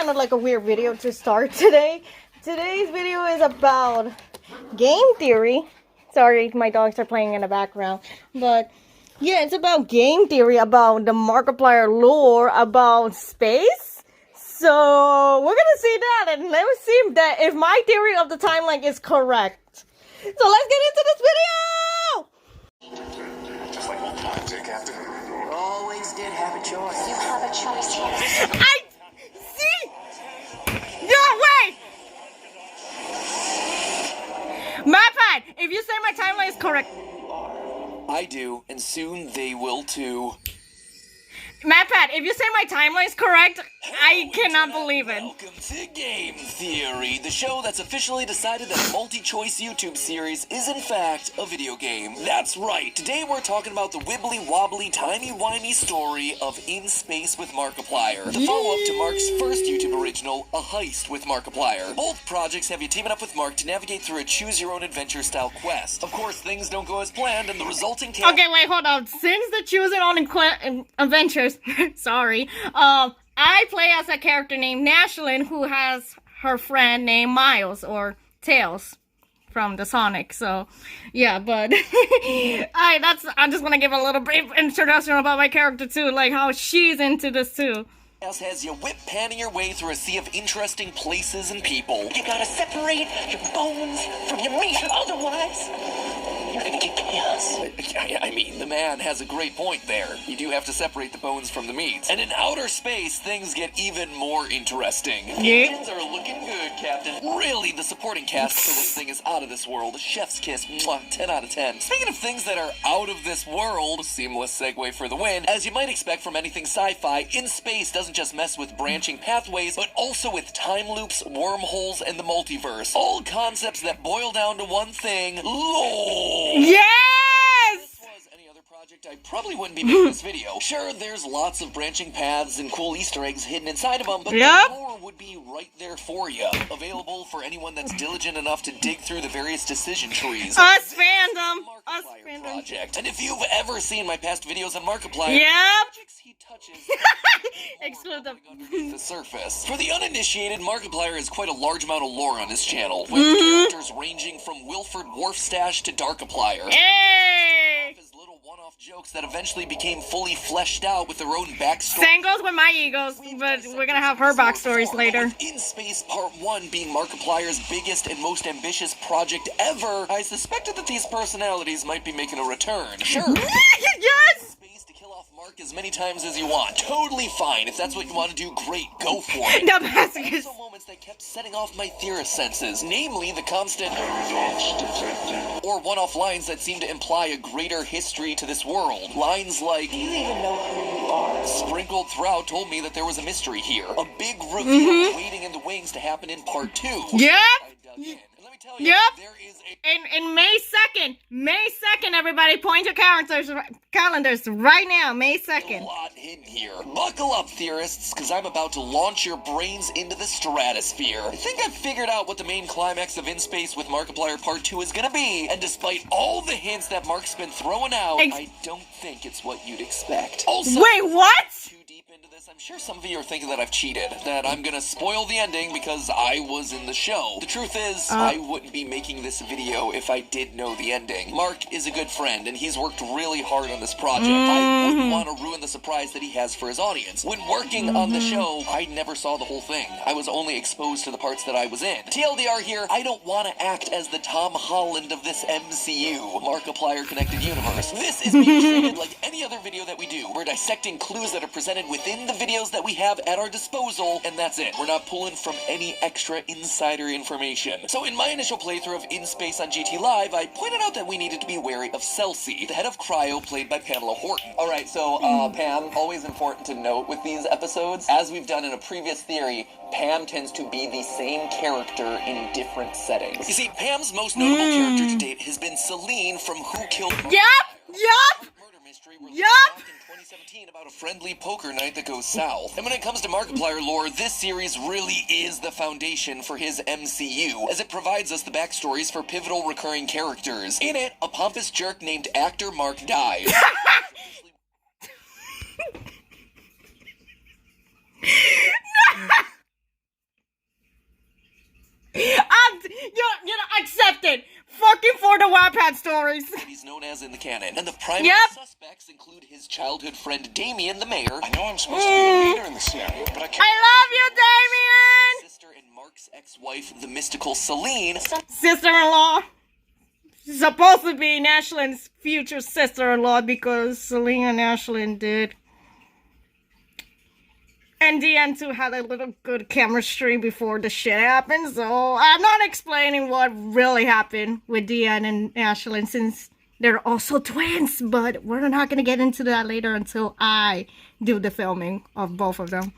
kind of like a weird video to start today. Today's video is about game theory. Sorry, my dogs are playing in the background. But yeah, it's about game theory, about the Markiplier lore, about space. So we're gonna see that, and let's see if my theory of the timeline is correct. So let's get into this video! Just like old times, Captain? Always did have a choice. You have a choice here. I see. No way. Mapad, if you say my timeline is correct. I do, and soon they will too. Mapad, if you say my timeline is correct, I cannot believe it. Welcome to Game Theory, the show that's officially decided that a multi-choice YouTube series is in fact a video game. That's right, today we're talking about the wibbly-wobbly, timey-wimey story of In Space with Markiplier, the follow-up to Mark's first YouTube original, A Heist with Markiplier. Both projects have you teaming up with Mark to navigate through a choose-your-own-adventure style quest. Of course, things don't go as planned, and the resulting chaos... Okay, wait, hold on. Since the choosing on adventures, sorry, I play as a character named Nashlyn who has her friend named Miles, or Tails from the Sonic. So yeah, but I'm just gonna give a little brief introduction about my character too, like how she's into this too. Has you whip-panning your way through a sea of interesting places and people. You gotta separate your bones from your meat, otherwise you're gonna get chaos. I mean, the man has a great point there. You do have to separate the bones from the meat. And in outer space, things get even more interesting. Engines are looking good, Captain. Really, the supporting cast for this thing is out of this world. Chef's kiss, mwah, 10 out of 10. Speaking of things that are out of this world, seamless segue for the win, as you might expect from anything sci-fi, In Space doesn't just mess with branching pathways, but also with time loops, wormholes, and the multiverse. All concepts that boil down to one thing: lore! Yes! If this was any other project, I probably wouldn't be making this video. Sure, there's lots of branching paths and cool Easter eggs hidden inside of them, but the lore would be right there for you. Available for anyone that's diligent enough to dig through the various decision trees. Us fandom! Us Markiplier fandom! project. And if you've ever seen my past videos on Markiplier, Yep! he touches Exclude them. underneath the surface. For the uninitiated, Markiplier has quite a large amount of lore on his channel, with characters ranging from Wilford Wharfstash to Darkiplier. Hey! His little one-off jokes that eventually became fully fleshed out with their own backstory. Same goes with my egos, but we're gonna have her backstories later. In Space Part 1 being Markiplier's biggest and most ambitious project ever, I suspected that these personalities might be making a return. Sure. Yes! Mark as many times as you want. Totally fine. If that's what you want to do, great, go for it. The There masochist. were moments that kept setting off my theorist senses, namely the constant or one-off lines that seem to imply a greater history to this world. Lines like, "Do you even know who you are?" sprinkled throughout told me that there was a mystery here. A big reveal waiting in the wings to happen in Part 2. Yep. I dug in. And let me tell you, there is In May 2nd, everybody, point your calendars right now, May a 2nd. lot hidden here. Buckle up, theorists, because I'm about to launch your brains into the stratosphere. I think I've figured out what the main climax of In Space with Markiplier Part 2 is gonna be, and despite all the hints that Mark's been throwing out, I don't think it's what you'd expect. Also, Wait, what? too deep into this, I'm sure some of you are thinking that I've cheated, that I'm gonna spoil the ending because I was in the show. The truth is, I wouldn't be making this video if I did know the ending. Mark is a good friend, and he's worked really hard on this project. I wouldn't want to ruin the surprise that he has for his audience. When working on the show, I never saw the whole thing. I was only exposed to the parts that I was in. TLDR here, I don't want to act as the Tom Holland of this MCU, Markiplier Connected Universe. This is being treated like any other video that we do. We're dissecting clues that are presented within the videos that we have at our disposal, and that's it. We're not pulling from any extra insider information. So in my initial playthrough of In Space on GT Live, I pointed out that we needed to be wary of Celsi, the head of Cryo, played by Pamela Horton. Alright, so Pam, always important to note with these episodes, as we've done in a previous theory, Pam tends to be the same character in different settings. You see, Pam's most notable character to date has been Celine from Who Killed Yup! Murder Mystery, Yup! 2017 about a friendly poker night that goes south. And when it comes to Markiplier lore, this series really is the foundation for his MCU, as it provides us the backstories for pivotal recurring characters. In it, a pompous jerk named Actor Mark dies. the Wattpad stories. He's known as in the canon. And the primary suspects include his childhood friend Damien, the mayor. I know I'm supposed to be a leader in the scenario, but I can't. I love you, Damien! Sister and Mark's ex-wife, the mystical Celine. Sister-in-law. Supposed to be Ashland's future sister-in-law because Celine and Ashland did. And Deanne too had a little good chemistry before the shit happened, so I'm not explaining what really happened with Deanne and Ashland since they're also twins, but we're not gonna get into that later until I do the filming of both of them.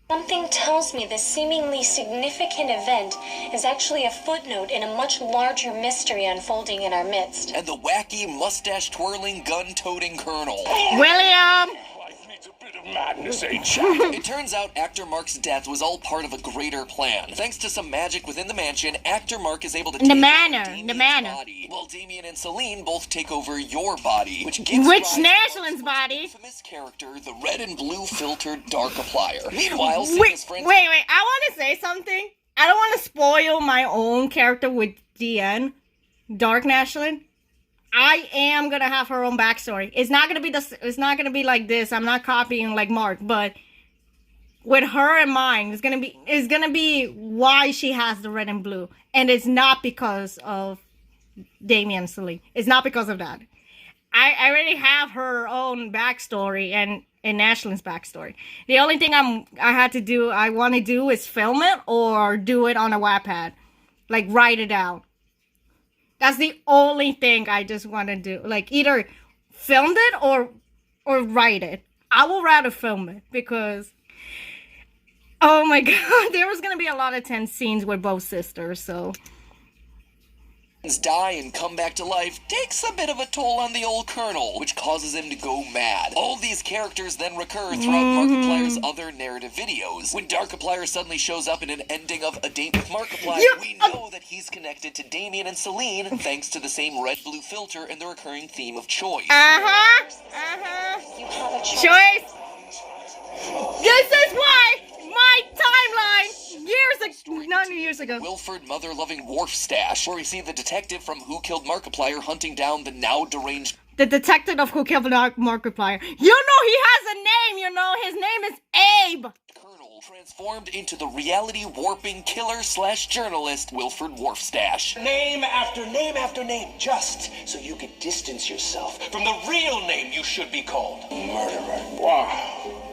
Something tells me this seemingly significant event is actually a footnote in a much larger mystery unfolding in our midst. And the wacky, mustache-twirling, gun-toting colonel. William! Life needs a bit of madness, ain't chat. It turns out actor Mark's death was all part of a greater plan. Thanks to some magic within the mansion, actor Mark is able to take over Damien's body, while Damien and Celine both take over your body, which gives rise to Ashland's body? infamous character, the red and blue filtered Darkiplier. Meanwhile, Wait, I want to say something. I don't want to spoil my own character with Deanne, Dark Ashland. I am gonna have her own backstory. It's not gonna be it's not gonna be like this. I'm not copying like Mark, but with her in mind, it's gonna be why she has the red and blue, and it's not because of Damien and Celine. It's not because of that. I already have her own backstory and Ashland's backstory. The only thing I want to do is film it or do it on a Wattpad, like write it out. That's the only thing I just want to do. Like either film it or write it. I will rather film it because, oh my god, there was gonna be a lot of tense scenes with both sisters. So die and come back to life takes a bit of a toll on the old colonel, which causes him to go mad. All these characters then recur throughout Markiplier's other narrative videos. When Darkiplier suddenly shows up in an ending of A Date with Markiplier, we know that he's connected to Damien and Celine thanks to the same red-blue filter and the recurring theme of choice. You have a choice. This is why my timeline years ago. Wilford mother-loving wharf stash, where we see the detective from Who Killed Markiplier hunting down the now deranged The detective of Who Killed Markiplier. You know he has a name, you know. His name is Abe. colonel, transformed into the reality-warping killer/journalist Wilford Wharfstash. Name after name after name, just so you could distance yourself from the real name you should be called. Murderer. Wow.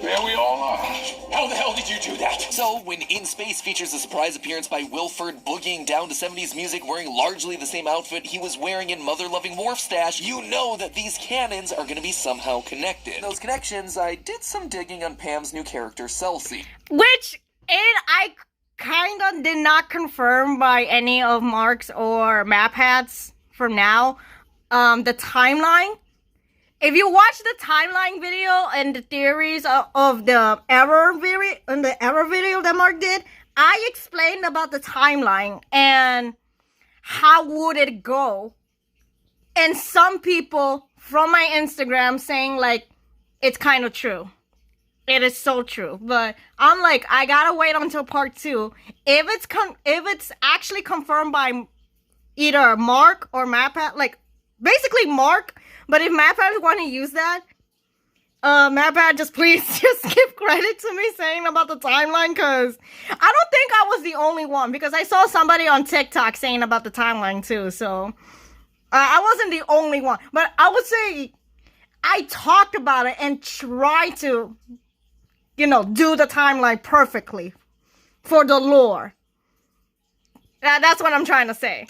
There we all are. How the hell did you do that? So, when In Space features a surprise appearance by Wilford boogieing down to 70s music wearing largely the same outfit he was wearing in Mother-Loving Wharfstash, you know that these canons are going to be somehow connected. Those connections, I did some digging on Pam's new character, Celsi. Which, I kind of did not confirm by any of Mark's or Maphat's from now. The timeline. If you watch the timeline video and the theories of the error video that Mark did, I explained about the timeline and how would it go. And some people from my Instagram saying like, it's kind of true. It is so true. But I'm like, I gotta wait until part 2. If it's actually confirmed by either Mark or Maphat, like basically Mark. But if Maphat want to use that, Maphat, please give credit to me saying about the timeline, because I don't think I was the only one, because I saw somebody on TikTok saying about the timeline too, so I wasn't the only one. But I would say I talked about it and tried to, do the timeline perfectly for the lore. That's what I'm trying to say.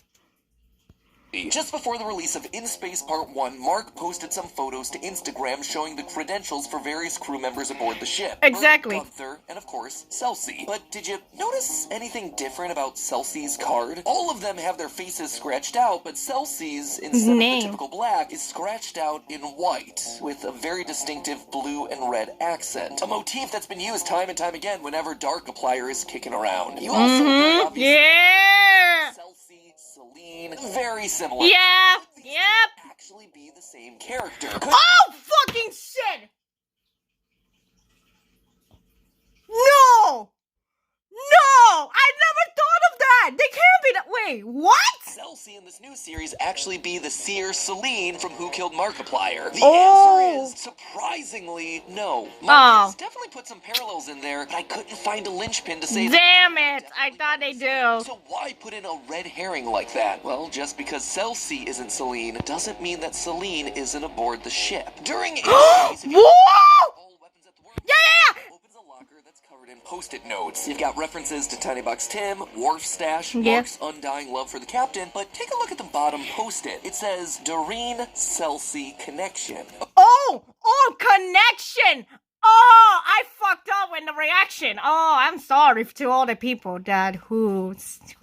Just before the release of In Space Part 1, Mark posted some photos to Instagram showing the credentials for various crew members aboard the ship. Exactly. Gunther, and of course, Celsi. But did you notice anything different about Celsi's card? All of them have their faces scratched out, but Celsi's, instead of the typical black, is scratched out in white, with a very distinctive blue and red accent. A motif that's been used time and time again whenever Darkiplier is kicking around. You also very obviously Celsi, Celine, very similar. Yeah, yep. Actually be the same character. Oh, fucking shit! No! I never thought of that! They can't be that. Wait, what? Celsey in this new series actually be the seer Celine from Who Killed Markiplier? The Oh. answer is, surprisingly, no. Oh. Mark has definitely put some parallels in there, but I couldn't find a linchpin to say Damn it! I thought they do. So why put in a red herring like that? Well, just because Celsey isn't Celine doesn't mean that Celine isn't aboard the ship. During a Whoa! all weapons at the work, Yeah! opens a locker that's covered in post-it notes. You've got references to Tiny Box Tim, Worf's stash, Yeah. Mark's undying love for the captain, but take a look at the bottom post-it. It says Doreen Celsey connection. Oh, connection. Oh, I fucked up in the reaction. Oh, I'm sorry to all the people that who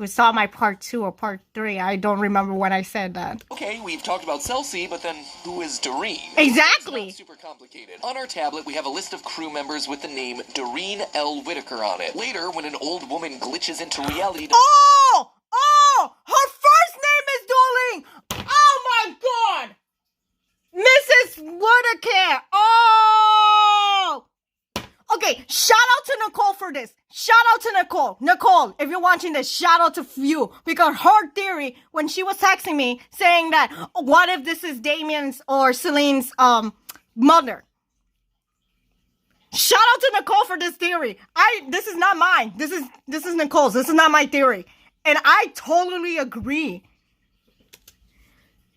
saw my part 2 or part 3. I don't remember when I said that. Okay, we've talked about Celsey, but then who is Doreen? Exactly. It's not super complicated. On our tablet, we have a list of crew members with the name Doreen L. Whitaker on it. Later, when an old woman glitches into reality... Oh, her first name is Doreen. Oh my God, Mrs. Whitaker. Oh. Okay, shout out to Nicole for this. Shout out to Nicole. Nicole, if you're watching this, shout out to you. Because her theory, when she was texting me, saying that, what if this is Damien's or Celine's mother? Shout out to Nicole for this theory. This is not mine. This is Nicole's. This is not my theory. And I totally agree.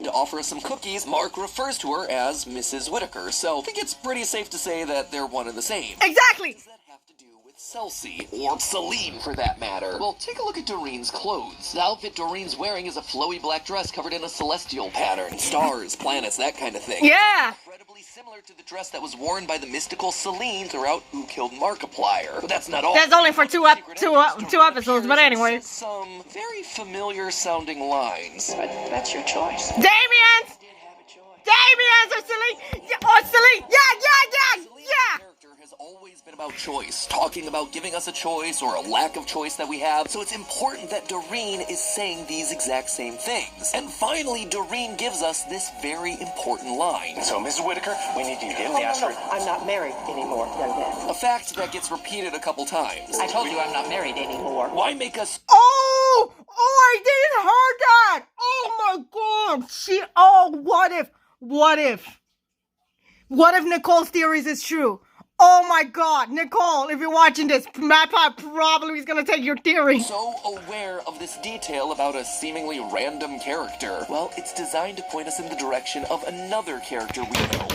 To offer us some cookies, Mark refers to her as Mrs. Whitaker, so I think it's pretty safe to say that they're one and the same. Exactly. What does that have to do with Celsey, or Celine for that matter? Well, take a look at Doreen's clothes. The outfit Doreen's wearing is a flowy black dress covered in a celestial pattern. Stars, planets, that kind of thing. Yeah. Incredibly similar to the dress that was worn by the mystical Celine throughout Who Killed Markiplier. But that's not all. That's only for two episodes, but anyway. Some very familiar sounding lines. But that's your choice. Damien's or Celine. Or Celine. Yeah. Character has always been about choice, talking about giving us a choice or a lack of choice that we have, so it's important that Doreen is saying these exact same things. And finally, Doreen gives us this very important line. So, Mrs. Whitaker, we need you to get in the asteroid. I'm not married anymore, young man. A fact that gets repeated a couple times. I told you I'm not married anymore. Why make us... Oh, I didn't hear that. Oh my God. What if Nicole's theories is true? Oh my God, Nicole, if you're watching this, Matt probably is gonna take your theory. So aware of this detail about a seemingly random character. Well, it's designed to point us in the direction of another character we know.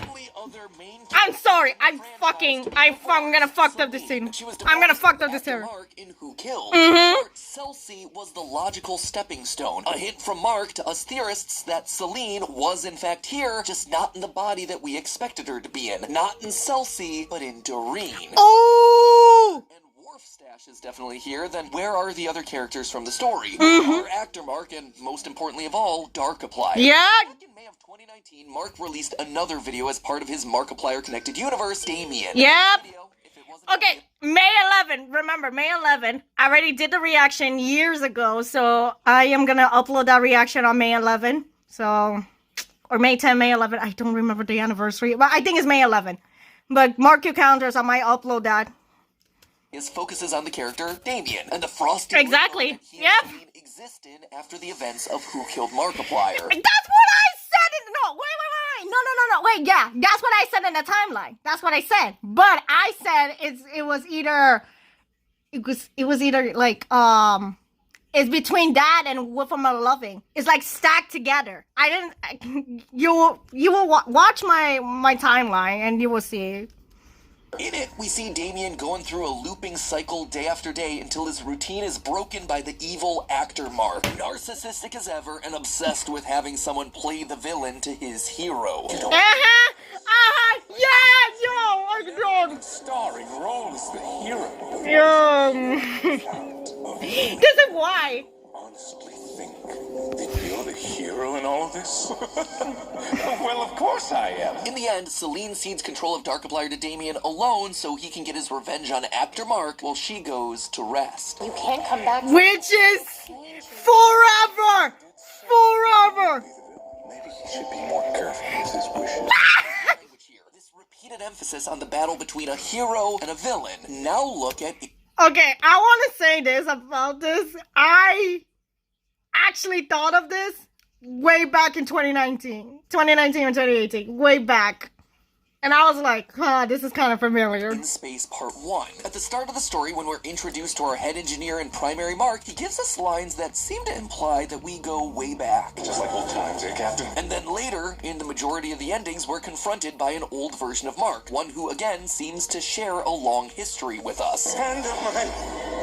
Only other main I'm sorry, I'm gonna fuck up this scene. I'm gonna fuck up this after scene. Mark in Who Killed. Mm-hmm. Celsey was the logical stepping stone. A hint from Mark to us theorists that Celine was in fact here, just not in the body that we expected her to be in. Not in Celsey, but in Doreen. Oh! And Worf's stash is definitely here, then where are the other characters from the story? Mm-hmm. Our actor Mark, and most importantly of all, Darkiplier. Yeah. Back in May of 2019, Mark released another video as part of his Markiplier Connected Universe, Damien. Yep. Video, if it wasn't Okay, May 11. Remember, May 11. I already did the reaction years ago, so I am gonna upload that reaction on May 11. So, or May 10, May 11. I don't remember the anniversary, but I think it's May 11. But mark your calendars. I might upload that. His focuses on the character Damien and the frosty Exactly. rainbow that he Yep. and Celine existed after the events of Who Killed Markiplier. That's what I said. No, wait. No. Wait, yeah, that's what I said in the timeline. That's what I said. But I said it was either like it's between that and With My Loving. It's like stacked together. You will watch my timeline and you will see. In it, we see Damien going through a looping cycle day after day until his routine is broken by the evil actor Mark. Narcissistic as ever and obsessed with having someone play the villain to his hero. Yeah, Starring role as the hero. This is why. Honestly think that you're the hero in all of this? Well, of course I am. In the end, Celine cedes control of Darkiplier to Damien alone so he can get his revenge on actor Mark while she goes to rest. You can't come back. Which is forever. Maybe he should be more careful with his wishes. This repeated emphasis on the battle between a hero and a villain. Now look at... Okay, I want to say this about this. I actually thought of this way back in 2019 or 2018, way back. And I was like, this is kind of familiar. In Space Part 1. At the start of the story, when we're introduced to our head engineer and primary Mark, he gives us lines that seem to imply that we go way back. Just like old times, eh, Captain? And then later, in the majority of the endings, we're confronted by an old version of Mark, one who again seems to share a long history with us. Friend of mine,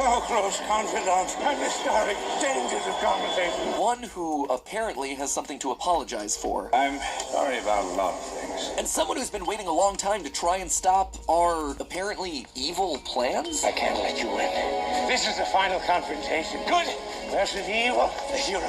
oh, close confidant, and historic dangers of conversation. One who apparently has something to apologize for. I'm sorry about a lot of things. And someone who's been waiting a long time to try and stop our apparently evil plans? I can't let you win. This is the final confrontation. Good versus evil. The hero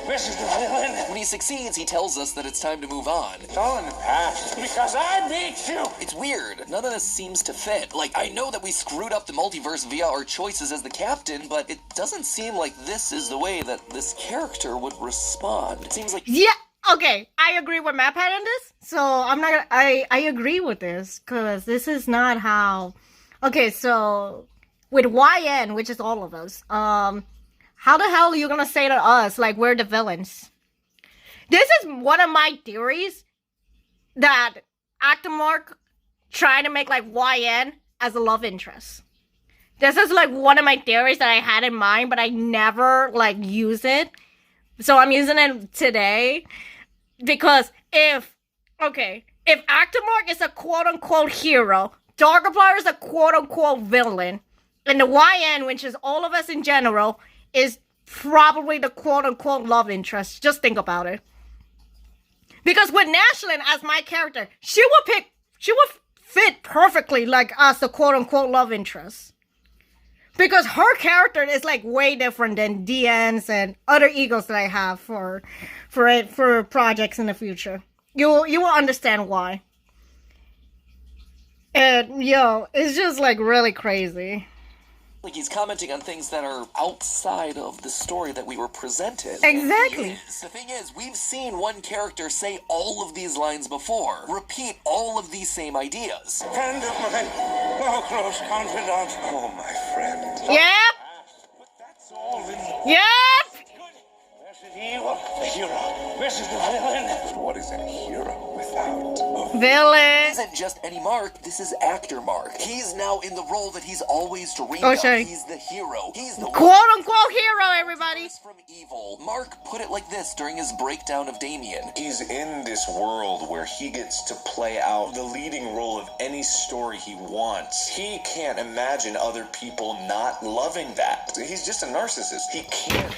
versus the villain. When he succeeds, he tells us that it's time to move on. It's all in the past because I beat you. It's weird. None of this seems to fit. Like, I know that we screwed up the multiverse via our choices as the captain, but it doesn't seem like this is the way that this character would respond. It seems like... Yeah, okay, I agree with Matt Pat on this. So I'm not gonna, I agree with this, because this is not how... Okay, so with YN, which is all of us, how the hell are you gonna say to us, like, we're the villains? This is one of my theories, that Actor Mark tried to make, like, YN as a love interest. This is, like, one of my theories that I had in mind, but I never, like, use it. So I'm using it today. Because if Actor Mark is a quote-unquote hero, Darkiplier is a quote-unquote villain, and the YN, which is all of us in general, is probably the quote-unquote love interest. Just think about it. Because with Nashlin as my character, she would fit perfectly, like, as the quote-unquote love interest. Because her character is, like, way different than DN's and other egos that I have for projects in the future. You will understand why. And, yo, it's just, like, really crazy. Like he's commenting on things that are outside of the story that we were presented. Exactly. The thing is, we've seen one character say all of these lines before, repeat all of these same ideas. Friend of mine, oh, close confidant. Oh, my friend. Yep. But that's all in the... Yep. Versus evil, the hero versus the villain. What is a hero without a Villain. This isn't just any Mark, this is Actor Mark. He's now in the role that he's always dreamed Oh, of. sorry. He's the hero. He's the Quote-unquote hero, everybody. from evil. Mark put it like this during his breakdown of Damien. He's in this world where he gets to play out the leading role of any story he wants. He can't imagine other people not loving that. He's just a narcissist. He can't...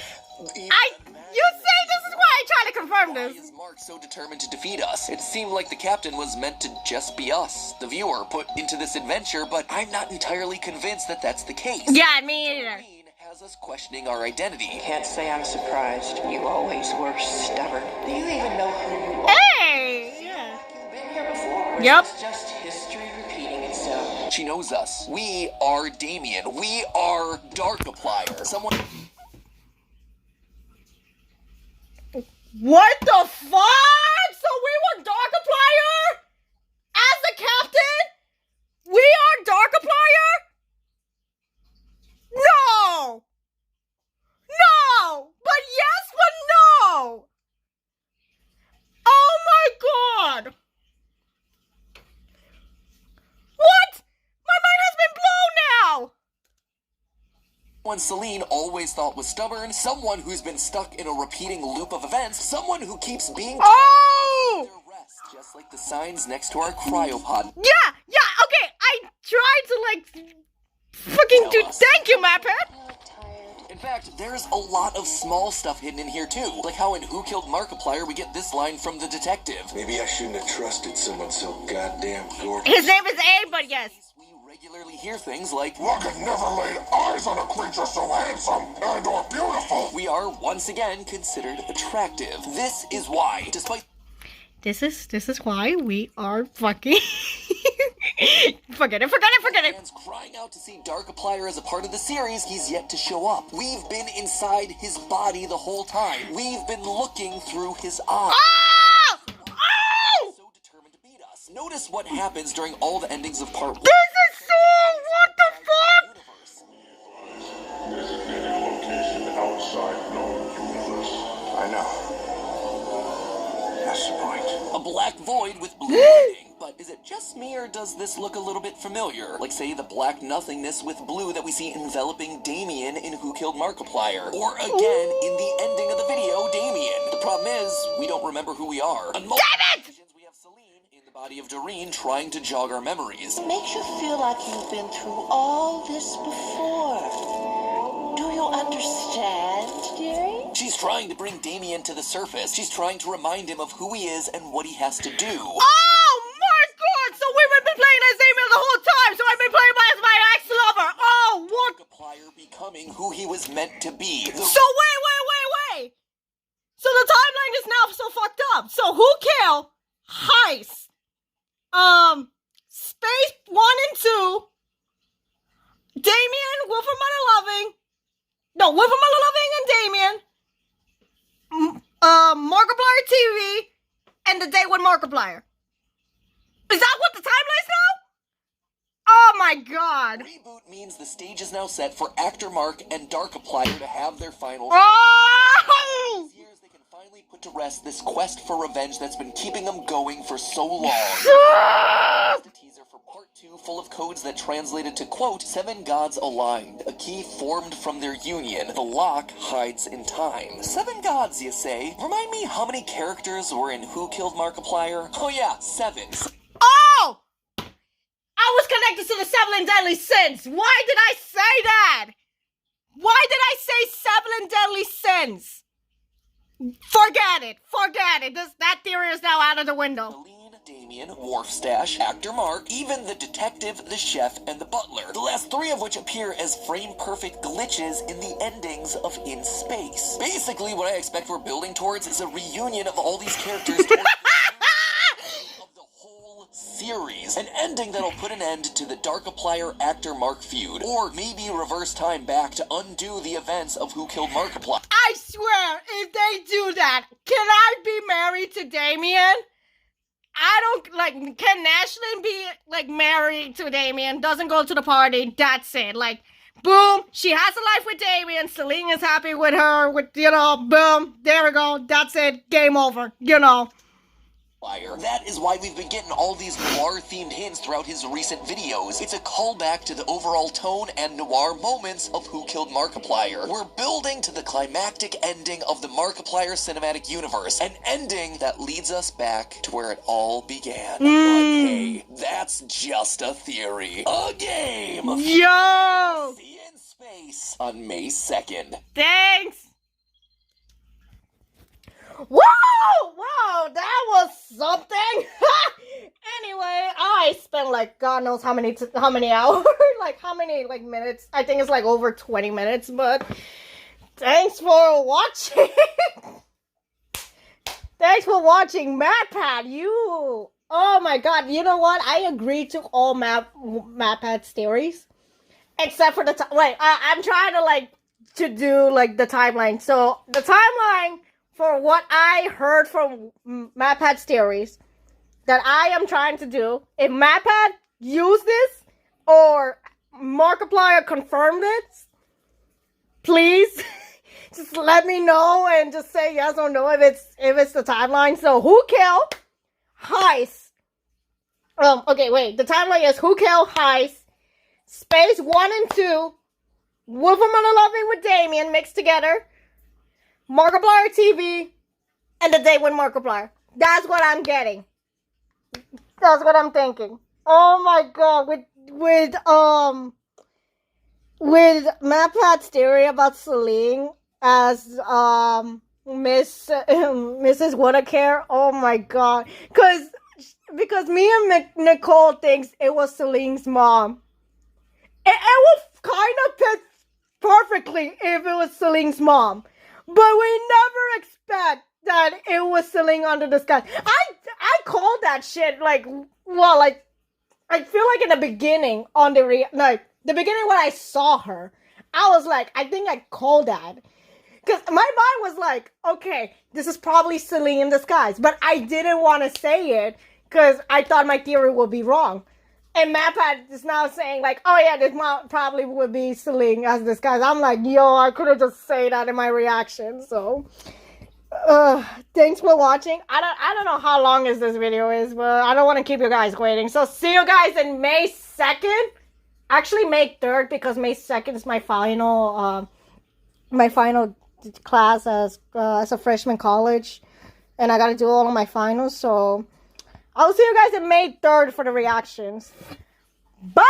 You say this is why I try to confirm Why this. is Mark so determined to defeat us? It seemed like the captain was meant to just be us, the viewer, put into this adventure, but I'm not entirely convinced that that's the case. Yeah, me either. Doreen has us questioning our identity. Can't say I'm surprised. You always were stubborn. Do you even know who you are? Hey. Yeah. You've been here before. Yep. It's just history repeating itself. She knows us. We are Damien. We are Darkiplier. Someone... What the fuck? So we were Darkiplier? As the captain? We are Darkiplier? No! No! But yes, but no! Oh my god! What? My mind has been blown now! Someone Celine always thought was stubborn, someone who's been stuck in a repeating loop of events, someone who keeps being Oh! their rest, just like the signs next to our cryopod. Yeah, okay, I tried to, like, fucking do, thank you, Mappet. In fact, there's a lot of small stuff hidden in here too, like how in Who Killed Markiplier we get this line from the detective. Maybe I shouldn't have trusted someone so goddamn gorgeous. His name is Abe, but yes. We regularly hear things like, Look, I've never laid eyes on a creature so handsome and or beautiful. we are once again considered attractive. This is why, despite This is why we are fucking... Forget it. fans crying out to see Darkiplier as a part of the series, he's yet to show up. We've been inside his body the whole time. We've been looking through his eyes. Oh! Oh! So determined to beat us. Notice what happens during all the endings of part 1. This is so... What the fuck? Designated location outside known universe. void with blue lighting. But is it just me, or does this look a little bit familiar? Like, say, the black nothingness with blue that we see enveloping Damien in Who Killed Markiplier. Or, again, in the ending of the video, Damien. The problem is, we don't remember who we are. On multiple occasions, we have Celine in the body of Doreen trying to jog our memories. It makes you feel like you've been through all this before. Do you understand, dearie? She's trying to bring Damien to the surface. She's trying to remind him of who he is and what he has to do. Oh my god! So we've been playing as Damien the whole time, so I've been playing as my ex-lover! Oh, what? Markiplier becoming who he was meant to be. So wait! So the timeline is now so fucked up. So who killed Heist? Space 1 and 2. Damien, Wolfram Loving. No, Wolfram Loving and Damien. Markiplier TV, and the day with Markiplier. Is that what the timeline is now? Oh my god. Reboot means the stage is now set for actor Mark and Darkiplier to have their final Oh! These years they can finally put to rest this quest for revenge that's been keeping them going for so long. Just a teaser for part 2 full of codes that translated to, quote, 7 gods aligned, a key formed from their union. The lock hides in time. 7 gods, you say? Remind me how many characters were in Who Killed Markiplier? Oh yeah, 7. Oh! I was connected to the 7 deadly sins. Why did I say that? Why did I say 7 deadly sins? Forget it. That theory is now out of the window. Celine, Damien, Wharfstash, actor Mark, even the detective, the chef, and the butler. The last 3 of which appear as frame-perfect glitches in the endings of In Space. Basically, what I expect we're building towards is a reunion of all these characters towards of the whole series. An ending that'll put an end to the Darkiplier actor Mark feud. Or maybe reverse time back to undo the events of Who Killed Markiplier. I swear, if they do that, can I be married to Damien? I don't, can Ashlyn be, married to Damien, doesn't go to the party, that's it. Boom, she has a life with Damien, Celine is happy with her, boom, there we go, that's it, game over, That is why we've been getting all these noir-themed hints throughout his recent videos. It's a callback to the overall tone and noir moments of Who Killed Markiplier. We're building to the climactic ending of the Markiplier cinematic universe, an ending that leads us back to where it all began. But hey, that's just a theory. A game! Yo! See you in space on May 2nd. Thanks! Whoa, that was something. Anyway, I spent God knows how many hours, how many minutes. I think it's over 20 minutes, but thanks for watching. Thanks for watching, MatPat. Oh my god, you know what? I agree to all MatPat's theories, except for the I'm trying to do the timeline. So the timeline. For what I heard from MatPat's theories that I am trying to do, if MatPat used this or Markiplier confirmed it, please just let me know and just say yes or no if it's the timeline. So who killed Heist? Okay, wait. The timeline is Who Killed Heist, Space 1 and 2, Wolfram Loving with Damien mixed together, Markiplier TV, and the day with Markiplier. That's what I'm getting. That's what I'm thinking. Oh my god, with MatPat's theory about Celine as Mrs. Whittaker. Oh my god, because me and Nicole thinks it was Celine's mom. It would kind of fit perfectly if it was Celine's mom. But we never expect that it was Celine under the sky. I called that shit I feel in the beginning the beginning when I saw her, I was I think I called that. Because my mind was okay, this is probably Celine in disguise. But I didn't want to say it because I thought my theory would be wrong. And MatPat is now saying oh yeah, this probably would be Celine as disguise. I'm yo, I could have just said that in my reaction. So, thanks for watching. I don't know how long this video is, but I don't want to keep you guys waiting. So see you guys in May 2nd. Actually, May 3rd, because May 2nd is my final class as a freshman college, and I gotta do all of my finals. So I'll see you guys in May 3rd for the reactions. Bye.